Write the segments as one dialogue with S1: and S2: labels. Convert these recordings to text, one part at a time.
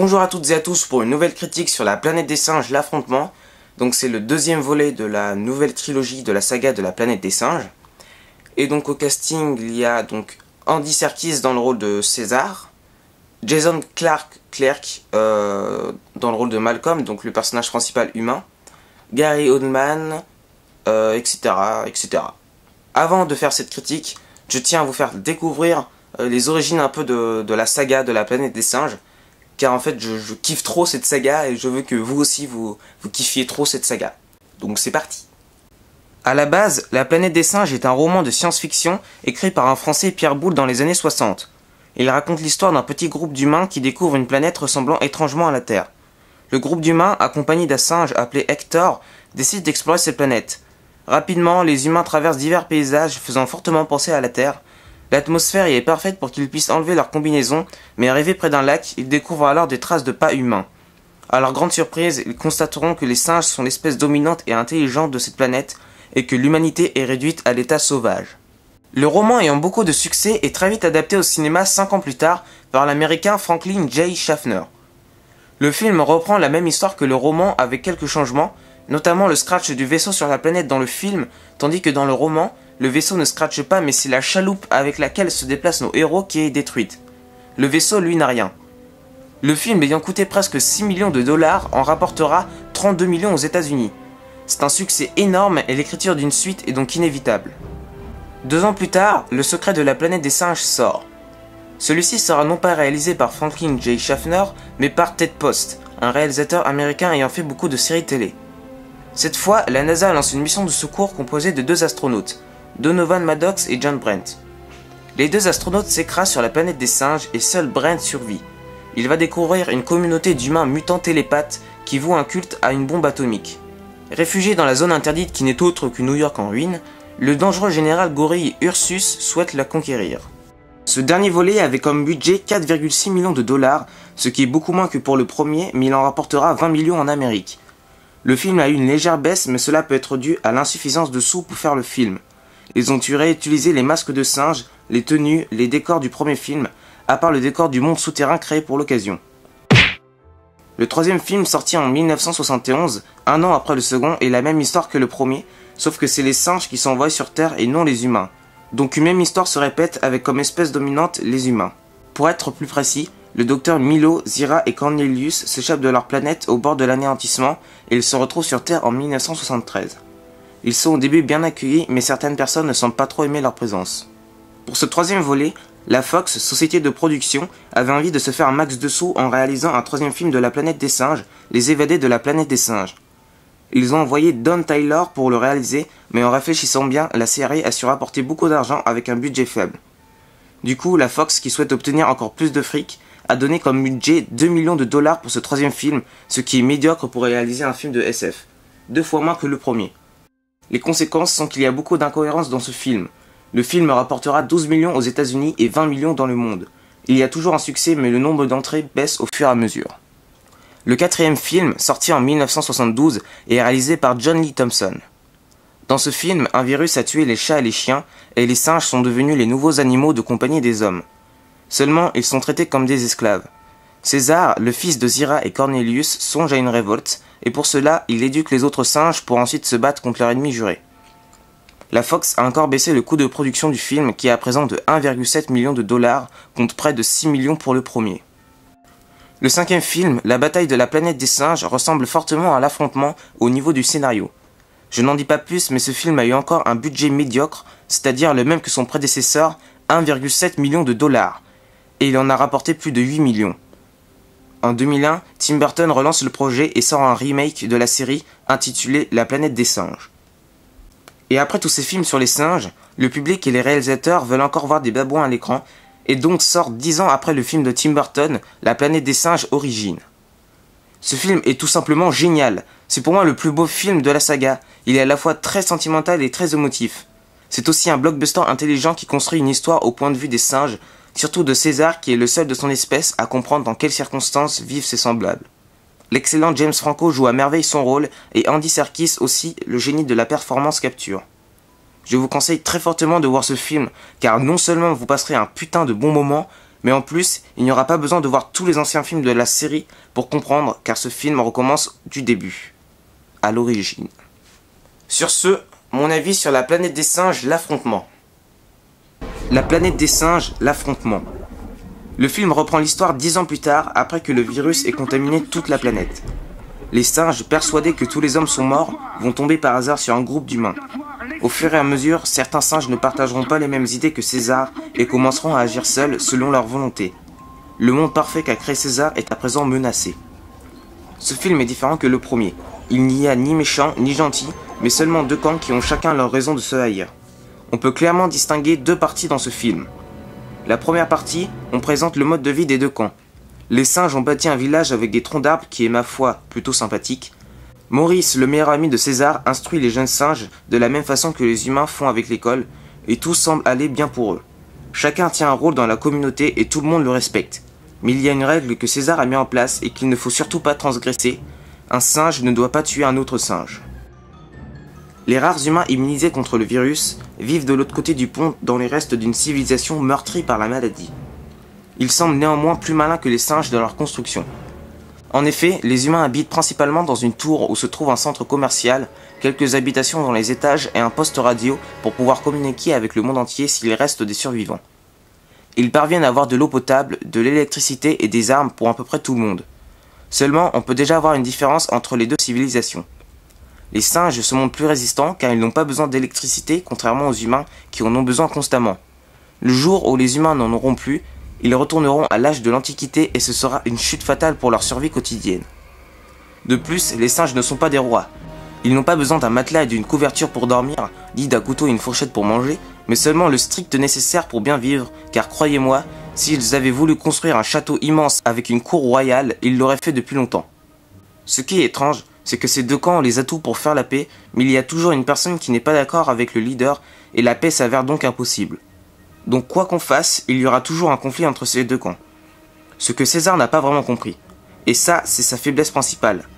S1: Bonjour à toutes et à tous pour une nouvelle critique sur la planète des singes, l'affrontement. Donc c'est le deuxième volet de la nouvelle trilogie de la saga de la planète des singes. Et donc au casting, il y a donc Andy Serkis dans le rôle de César, Jason Clarke dans le rôle de Malcolm, donc le personnage principal humain, Gary Oldman, etc., etc. Avant de faire cette critique, je tiens à vous faire découvrir les origines un peu de la saga de la planète des singes, car en fait je kiffe trop cette saga et je veux que vous aussi vous kiffiez trop cette saga. Donc c'est parti. A la base, La planète des singes est un roman de science-fiction écrit par un Français, Pierre Boulle, dans les années 60. Il raconte l'histoire d'un petit groupe d'humains qui découvre une planète ressemblant étrangement à la Terre. Le groupe d'humains, accompagné d'un singe appelé Hector, décide d'explorer cette planète. Rapidement, les humains traversent divers paysages faisant fortement penser à la Terre. L'atmosphère y est parfaite pour qu'ils puissent enlever leur combinaison, mais arrivés près d'un lac, ils découvrent alors des traces de pas humains. À leur grande surprise, ils constateront que les singes sont l'espèce dominante et intelligente de cette planète, et que l'humanité est réduite à l'état sauvage. Le roman ayant beaucoup de succès est très vite adapté au cinéma 5 ans plus tard par l'américain Franklin J. Schaffner. Le film reprend la même histoire que le roman avec quelques changements, notamment le scratch du vaisseau sur la planète dans le film, tandis que dans le roman, le vaisseau ne scratche pas mais c'est la chaloupe avec laquelle se déplacent nos héros qui est détruite. Le vaisseau lui n'a rien. Le film ayant coûté presque 6 millions de dollars en rapportera 32 millions aux États-Unis. C'est un succès énorme et l'écriture d'une suite est donc inévitable. 2 ans plus tard, Le secret de la planète des singes sort. Celui-ci sera non pas réalisé par Franklin J. Schaffner, mais par Ted Post, un réalisateur américain ayant fait beaucoup de séries télé. Cette fois, la NASA lance une mission de secours composée de 2 astronautes, Donovan Maddox et John Brent. Les 2 astronautes s'écrasent sur la planète des singes et seul Brent survit. Il va découvrir une communauté d'humains mutants télépathes qui vouent un culte à une bombe atomique. Réfugié dans la zone interdite qui n'est autre que New York en ruine, le dangereux général gorille Ursus souhaite la conquérir. Ce dernier volet avait comme budget 4,6 millions de dollars, ce qui est beaucoup moins que pour le premier, mais il en rapportera 20 millions en Amérique. Le film a eu une légère baisse, mais cela peut être dû à l'insuffisance de sous pour faire le film. Ils ont dû réutiliser les masques de singes, les tenues, les décors du premier film, à part le décor du monde souterrain créé pour l'occasion. Le troisième film, sorti en 1971, un an après le second, est la même histoire que le premier, sauf que c'est les singes qui sont envoyés sur Terre et non les humains. Donc une même histoire se répète avec comme espèce dominante les humains. Pour être plus précis, le docteur Milo, Zira et Cornelius s'échappent de leur planète au bord de l'anéantissement et ils se retrouvent sur Terre en 1973. Ils sont au début bien accueillis, mais certaines personnes ne semblent pas trop aimer leur présence. Pour ce troisième volet, la Fox, société de production, avait envie de se faire un max de sous en réalisant un troisième film de la planète des singes, Les évadés de la planète des singes. Ils ont envoyé Don Taylor pour le réaliser, mais en réfléchissant bien, la série a su rapporter beaucoup d'argent avec un budget faible. Du coup, la Fox, qui souhaite obtenir encore plus de fric, a donné comme budget 2 millions de dollars pour ce troisième film, ce qui est médiocre pour réaliser un film de SF. 2 fois moins que le premier. Les conséquences sont qu'il y a beaucoup d'incohérences dans ce film. Le film rapportera 12 millions aux États-Unis et 20 millions dans le monde. Il y a toujours un succès, mais le nombre d'entrées baisse au fur et à mesure. Le quatrième film, sorti en 1972, est réalisé par John Lee Thompson. Dans ce film, un virus a tué les chats et les chiens, et les singes sont devenus les nouveaux animaux de compagnie des hommes. Seulement, ils sont traités comme des esclaves. César, le fils de Zira et Cornelius, songe à une révolte, et pour cela, il éduque les autres singes pour ensuite se battre contre leur ennemi juré. La Fox a encore baissé le coût de production du film qui est à présent de 1,7 million de dollars contre près de 6 millions pour le premier. Le cinquième film, La bataille de la planète des singes, ressemble fortement à l'affrontement au niveau du scénario. Je n'en dis pas plus, mais ce film a eu encore un budget médiocre, c'est-à-dire le même que son prédécesseur, 1,7 million de dollars, et il en a rapporté plus de 8 millions. En 2001, Tim Burton relance le projet et sort un remake de la série intitulé La planète des singes. Et après tous ces films sur les singes, le public et les réalisateurs veulent encore voir des babouins à l'écran, et donc sort 10 ans après le film de Tim Burton, La planète des singes Origine. Ce film est tout simplement génial, c'est pour moi le plus beau film de la saga, il est à la fois très sentimental et très émotif. C'est aussi un blockbuster intelligent qui construit une histoire au point de vue des singes, surtout de César qui est le seul de son espèce à comprendre dans quelles circonstances vivent ses semblables. L'excellent James Franco joue à merveille son rôle et Andy Serkis aussi, le génie de la performance capture. Je vous conseille très fortement de voir ce film car non seulement vous passerez un putain de bon moment, Mais en plus, il n'y aura pas besoin de voir tous les anciens films de la série pour comprendre, car ce film recommence du début, à l'origine. Sur ce, mon avis sur La planète des singes, l'affrontement. La planète des singes, l'affrontement. Le film reprend l'histoire 10 ans plus tard, après que le virus ait contaminé toute la planète. Les singes, persuadés que tous les hommes sont morts, vont tomber par hasard sur un groupe d'humains. Au fur et à mesure, certains singes ne partageront pas les mêmes idées que César et commenceront à agir seuls selon leur volonté. Le monde parfait qu'a créé César est à présent menacé. Ce film est différent que le premier. Il n'y a ni méchants ni gentils, mais seulement deux camps qui ont chacun leur raison de se haïr. On peut clairement distinguer deux parties dans ce film. La première partie, on présente le mode de vie des deux camps. Les singes ont bâti un village avec des troncs d'arbres qui est, ma foi, plutôt sympathique. Maurice, le meilleur ami de César, instruit les jeunes singes de la même façon que les humains font avec l'école, et tout semble aller bien pour eux. Chacun tient un rôle dans la communauté et tout le monde le respecte. Mais il y a une règle que César a mis en place et qu'il ne faut surtout pas transgresser. Un singe ne doit pas tuer un autre singe. Les rares humains immunisés contre le virus vivent de l'autre côté du pont dans les restes d'une civilisation meurtrie par la maladie. Ils semblent néanmoins plus malins que les singes dans leur construction. En effet, les humains habitent principalement dans une tour où se trouve un centre commercial, quelques habitations dans les étages et un poste radio pour pouvoir communiquer avec le monde entier s'il reste des survivants. Ils parviennent à avoir de l'eau potable, de l'électricité et des armes pour à peu près tout le monde. Seulement, on peut déjà voir une différence entre les deux civilisations. Les singes se montrent plus résistants car ils n'ont pas besoin d'électricité contrairement aux humains qui en ont besoin constamment. Le jour où les humains n'en auront plus, ils retourneront à l'âge de l'Antiquité et ce sera une chute fatale pour leur survie quotidienne. De plus, les singes ne sont pas des rois. Ils n'ont pas besoin d'un matelas et d'une couverture pour dormir, ni d'un couteau et une fourchette pour manger, mais seulement le strict nécessaire pour bien vivre, car croyez-moi, s'ils avaient voulu construire un château immense avec une cour royale, ils l'auraient fait depuis longtemps. Ce qui est étrange, c'est que ces deux camps ont les atouts pour faire la paix, mais il y a toujours une personne qui n'est pas d'accord avec le leader, et la paix s'avère donc impossible. Donc quoi qu'on fasse, il y aura toujours un conflit entre ces deux camps. Ce que César n'a pas vraiment compris. Et ça, c'est sa faiblesse principale.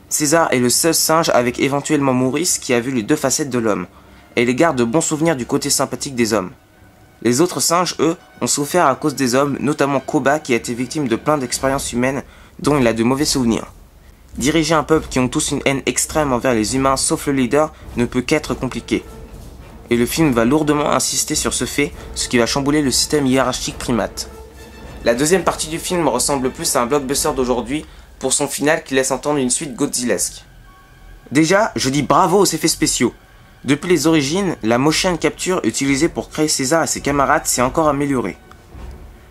S1: César est le seul singe avec éventuellement Maurice qui a vu les deux facettes de l'homme, et il garde de bons souvenirs du côté sympathique des hommes. Les autres singes, eux, ont souffert à cause des hommes, notamment Koba qui a été victime de plein d'expériences humaines dont il a de mauvais souvenirs. Diriger un peuple qui ont tous une haine extrême envers les humains sauf le leader ne peut qu'être compliqué. Et le film va lourdement insister sur ce fait, ce qui va chambouler le système hiérarchique primate. La deuxième partie du film ressemble plus à un blockbuster d'aujourd'hui pour son final qui laisse entendre une suite godzillesque. Déjà, je dis bravo aux effets spéciaux. Depuis les origines, la motion capture utilisée pour créer César et ses camarades s'est encore améliorée.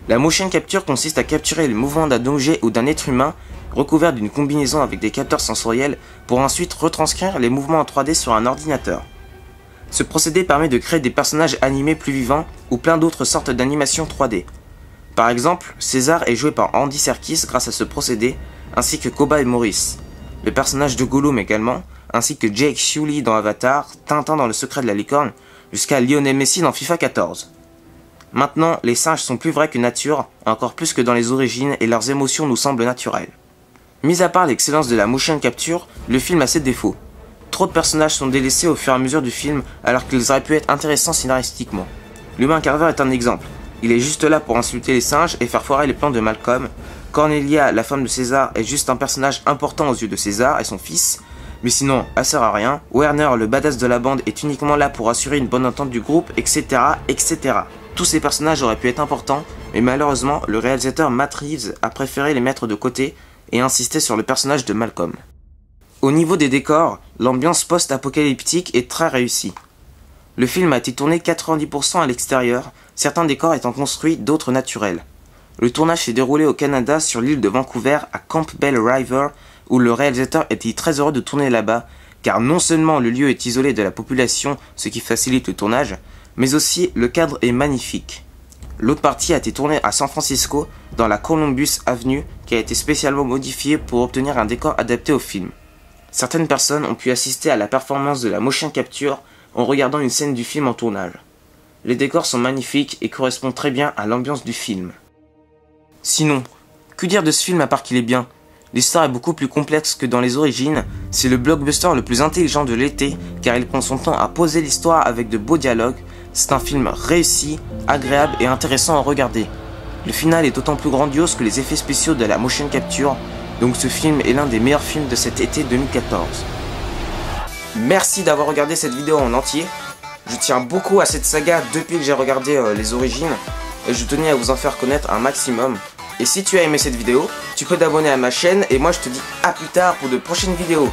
S1: La motion capture consiste à capturer le mouvement d'un objet ou d'un être humain recouvert d'une combinaison avec des capteurs sensoriels pour ensuite retranscrire les mouvements en 3D sur un ordinateur. Ce procédé permet de créer des personnages animés plus vivants ou plein d'autres sortes d'animations 3D. Par exemple, César est joué par Andy Serkis grâce à ce procédé, ainsi que Koba et Maurice. Le personnage de Gollum également, ainsi que Jake Sully dans Avatar, Tintin dans Le Secret de la Licorne, jusqu'à Lionel Messi dans FIFA 14. Maintenant, les singes sont plus vrais que nature, encore plus que dans les origines, et leurs émotions nous semblent naturelles. Mis à part l'excellence de la motion capture, le film a ses défauts. Trop de personnages sont délaissés au fur et à mesure du film alors qu'ils auraient pu être intéressants scénaristiquement. L'humain Carver est un exemple. Il est juste là pour insulter les singes et faire foirer les plans de Malcolm. Cornelia, la femme de César, est juste un personnage important aux yeux de César et son fils. Mais sinon, elle sert à rien. Werner, le badass de la bande, est uniquement là pour assurer une bonne entente du groupe, etc., etc. Tous ces personnages auraient pu être importants, mais malheureusement, le réalisateur Matt Reeves a préféré les mettre de côté et insister sur le personnage de Malcolm. Au niveau des décors, l'ambiance post-apocalyptique est très réussie. Le film a été tourné 90% à l'extérieur, certains décors étant construits, d'autres naturels. Le tournage s'est déroulé au Canada sur l'île de Vancouver à Campbell River, où le réalisateur était très heureux de tourner là-bas, car non seulement le lieu est isolé de la population, ce qui facilite le tournage, mais aussi le cadre est magnifique. L'autre partie a été tournée à San Francisco, dans la Columbus Avenue, qui a été spécialement modifiée pour obtenir un décor adapté au film. Certaines personnes ont pu assister à la performance de la motion capture en regardant une scène du film en tournage. Les décors sont magnifiques et correspondent très bien à l'ambiance du film. Sinon, que dire de ce film à part qu'il est bien? L'histoire est beaucoup plus complexe que dans les origines, c'est le blockbuster le plus intelligent de l'été car il prend son temps à poser l'histoire avec de beaux dialogues, c'est un film réussi, agréable et intéressant à regarder. Le final est d'autant plus grandiose que les effets spéciaux de la motion capture, donc ce film est l'un des meilleurs films de cet été 2014. Merci d'avoir regardé cette vidéo en entier. Je tiens beaucoup à cette saga depuis que j'ai regardé les origines, et je tenais à vous en faire connaître un maximum. Et si tu as aimé cette vidéo, tu peux t'abonner à ma chaîne, et moi je te dis à plus tard pour de prochaines vidéos.